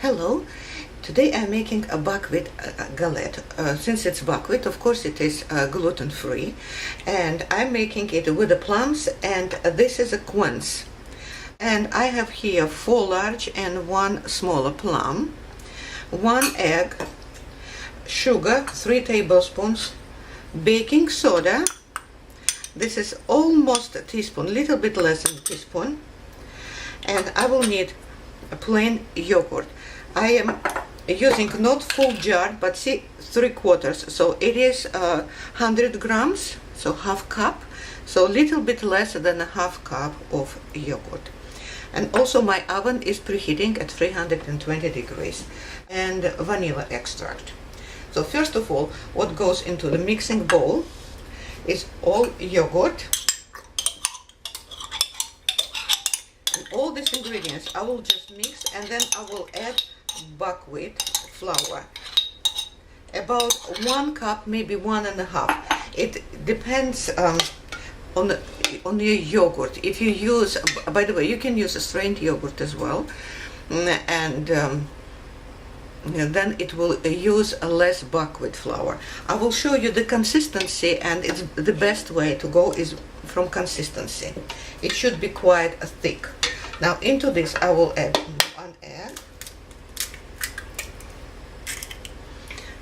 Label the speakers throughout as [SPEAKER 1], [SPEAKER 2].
[SPEAKER 1] Hello, today I'm making a buckwheat galette. Since it's buckwheat, of course it is gluten-free, and I'm making it with the plums, and this is a quince. And I have here 4 large and 1 smaller plum, 1 egg, sugar 3 tablespoons, baking soda, this is almost a teaspoon, little bit less than a teaspoon, and I will need a plain yogurt. I am using not full jar, but see, 3/4, so it is 100 grams, so half cup, so a little bit less than a half cup of yogurt. And also my oven is preheating at 320 degrees, and vanilla extract. So first of all, what goes into the mixing bowl is all yogurt. And all these ingredients I will just mix, and then I will add buckwheat flour, about 1 cup, maybe 1.5. It depends on your yogurt. If you use, by the way, you can use a strained yogurt as well, and then it will use less buckwheat flour. I will show you the consistency, and it's the best way to go is from consistency. It should be quite thick. Now into this I will add 1 egg.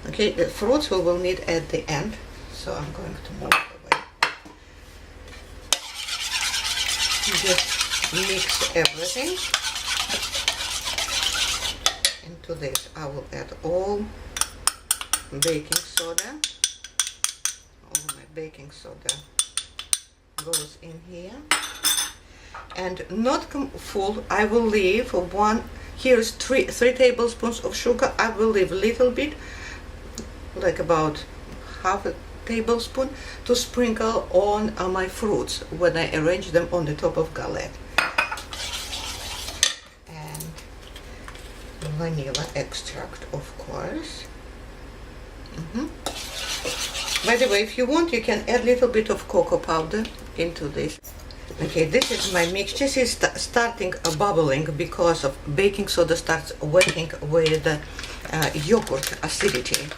[SPEAKER 1] Okay, the fruits we will need at the end, so I'm going to move it away. Just mix everything. Into this I will add all baking soda. All my baking soda goes in here. And not full, I will leave one. Here is 3 tablespoons of sugar. I will leave a little bit, like about half a tablespoon, to sprinkle on my fruits when I arrange them on the top of galette. And vanilla extract, of course. By the way, if you want, you can add a little bit of cocoa powder into this. Okay, this is my mix. This is starting bubbling because of baking soda starts working with yogurt acidity.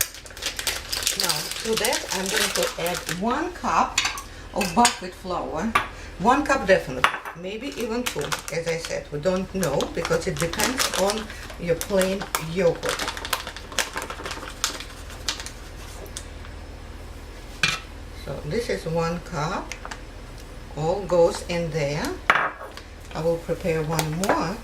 [SPEAKER 1] Now to that I'm going to add 1 cup of buckwheat flour. 1 cup definitely, maybe even 2. As I said, we don't know because it depends on your plain yogurt. So this is 1 cup. All goes in there. I will prepare 1 more.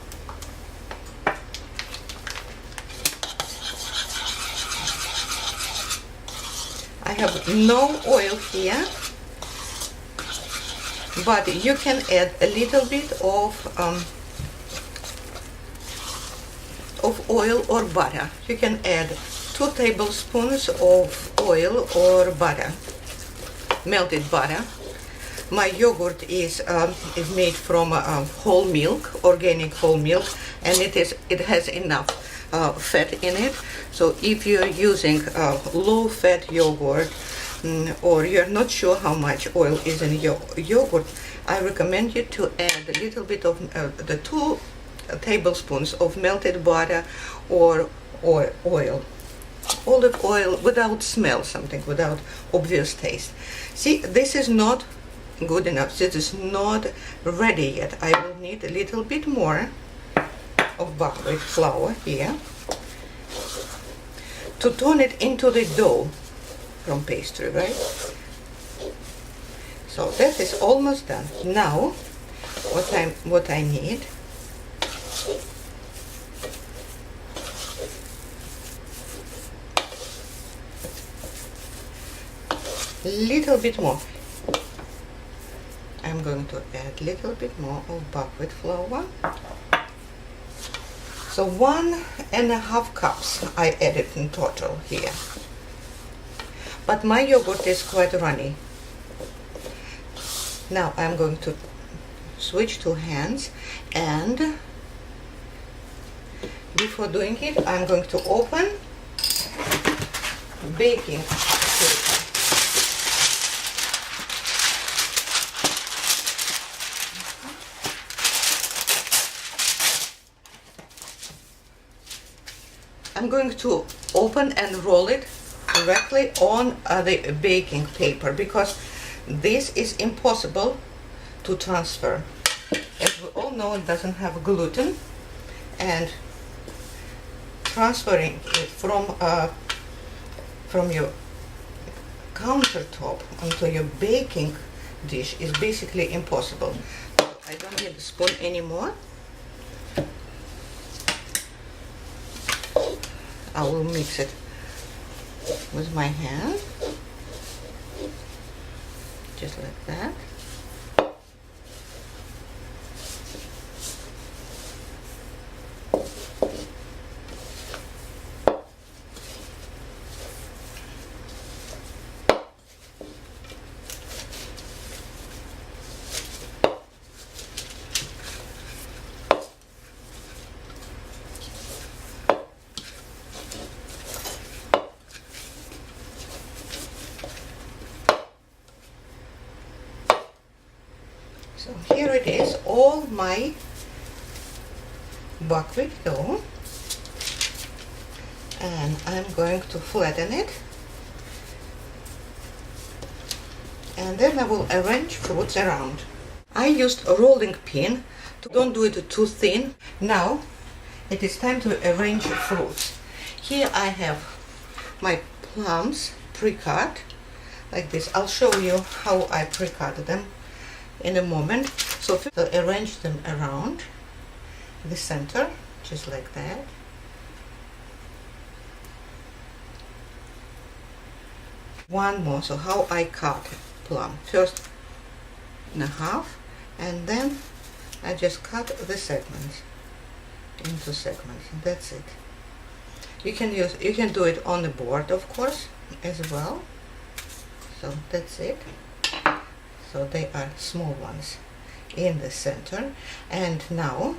[SPEAKER 1] I have no oil here, but you can add a little bit of oil or butter. You can add 2 tablespoons of oil or butter, melted butter. My yogurt is made from whole milk, organic whole milk, and it has enough fat in it. So if you're using low-fat yogurt, or you're not sure how much oil is in your yogurt, I recommend you to add a little bit of the 2 tablespoons of melted butter or oil. Olive oil without smell, something without obvious taste. See, this is not good enough. This is not ready yet. I will need a little bit more of buckwheat flour here to turn it into the dough from pastry, right? So that is almost done. Now what I need little bit more. I'm going to add a little bit more of buckwheat flour. So 1.5 cups I added in total here. But my yogurt is quite runny. Now I'm going to switch to hands, and before doing it, I'm going to open baking paper. I'm going to open and roll it directly on the baking paper, because this is impossible to transfer. As we all know, it doesn't have gluten, and transferring it from your countertop onto your baking dish is basically impossible. So I don't need a spoon anymore. I will mix it with my hand, just like that. So here it is, all my buckwheat dough, and I'm going to flatten it, and then I will arrange fruits around. I used a rolling pin, don't do it too thin. Now it is time to arrange fruits. Here I have my plums pre-cut like this. I'll show you how I pre-cut them in a moment. So first I'll arrange them around the center, just like that. One more. So how I cut plum: first in a half, and then I just cut the segments into segments. That's it. You can do it on the board, of course, as well. So that's it. So they are small ones in the center. And now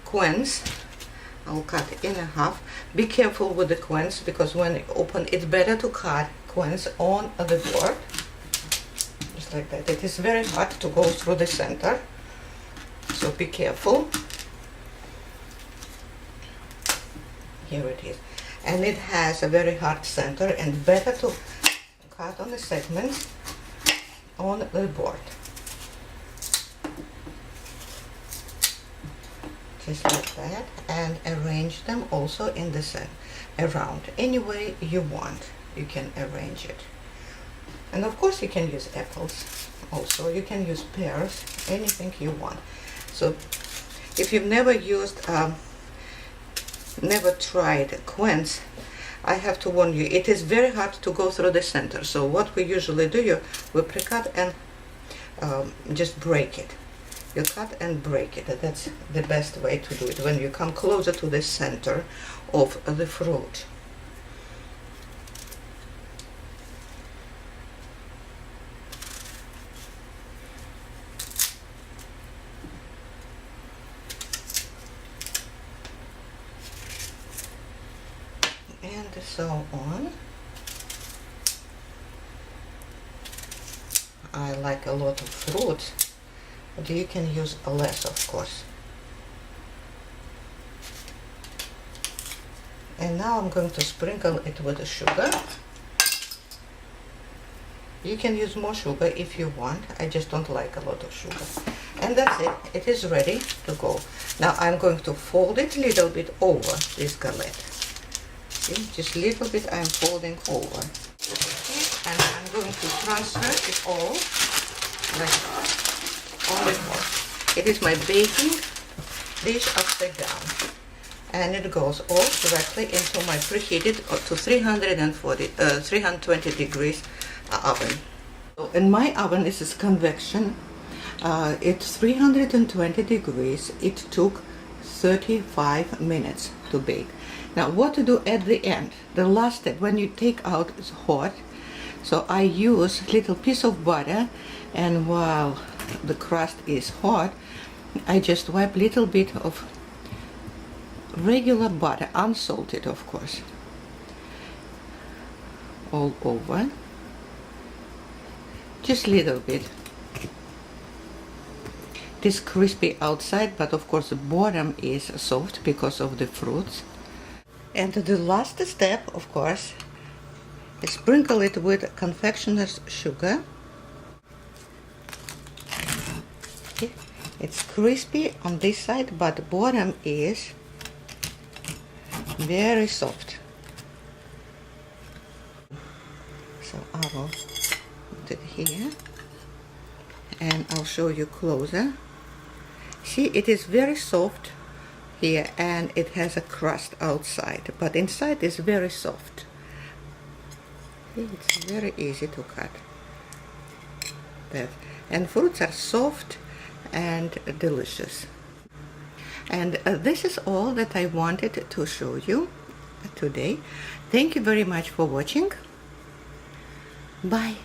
[SPEAKER 1] quince, I'll cut in a half. Be careful with the quince, because when you open, it's better to cut quince on the board, just like that. It is very hard to go through the center, so be careful. Here it is, and it has a very hard center, and better to cut on the segments on the board, just like that, and arrange them also in the center around any way you want. You can arrange it, and of course you can use apples also, you can use pears, anything you want. So if you've never used never tried quince, I have to warn you, it is very hard to go through the center. So what we usually do, we pre-cut and just break it. You cut and break it. That's the best way to do it when you come closer to the center of the fruit. And so on. I like a lot of fruit, but you can use less, of course. And now I'm going to sprinkle it with the sugar. You can use more sugar if you want. I just don't like a lot of sugar. And that's it. It is ready to go. Now I'm going to fold it a little bit over this galette. See, just a little bit I'm folding over. Okay, and I'm going to transfer it all like that on the board. It is my baking dish upside down, and it goes all directly into my preheated to 320 degrees oven. So in my oven, this is convection. It's 320 degrees. It took 35 minutes to bake. Now what to do at the end, the last step, when you take out is hot. So I use a little piece of butter, and while the crust is hot, I just wipe a little bit of regular butter, unsalted of course, all over, just a little bit. It is crispy outside, but of course the bottom is soft because of the fruits. And the last step, of course, is sprinkle it with confectioner's sugar. Okay. It's crispy on this side, but the bottom is very soft. So I will put it here and I'll show you closer. See, it is very soft here and it has a crust outside, but inside is very soft. It's very easy to cut. And fruits are soft and delicious. And this is all that I wanted to show you today. Thank you very much for watching. Bye.